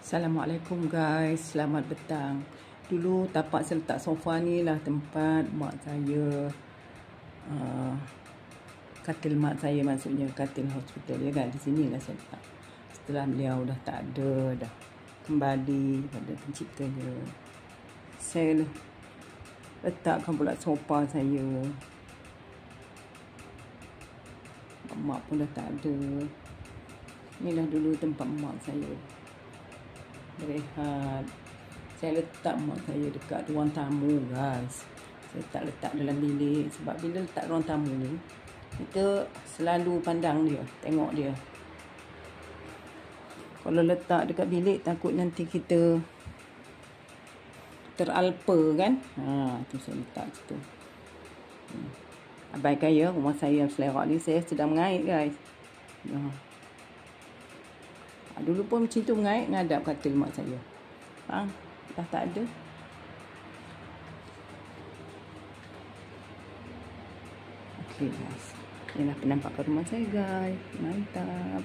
Assalamualaikum guys, selamat petang. Dulu tapak saya letak sofa ni lah tempat mak saya, katil mak saya, maksudnya katil hospital ya kan. Di sini lah saya letak. Setelah beliau dah tak ada, dah kembali pada penciptanya, saya letakkan pula sofa saya. Mak pun dah tak ada. Inilah dulu tempat mak saya berehat. Saya letak mak saya dekat ruang tamu guys. Saya tak letak dalam bilik, sebab bila letak ruang tamu ni, kita selalu pandang dia, tengok dia. Kalau letak dekat bilik, takut nanti kita teralpa kan. Tu saya letak situ. Abaikan ya, rumah saya Selerak ni saya sedang mengait guys. Dulu pun macam tu mengait, ngadap katil mak saya. Dah tak ada. Okay guys, inilah penampakan rumah saya guys. Mantap.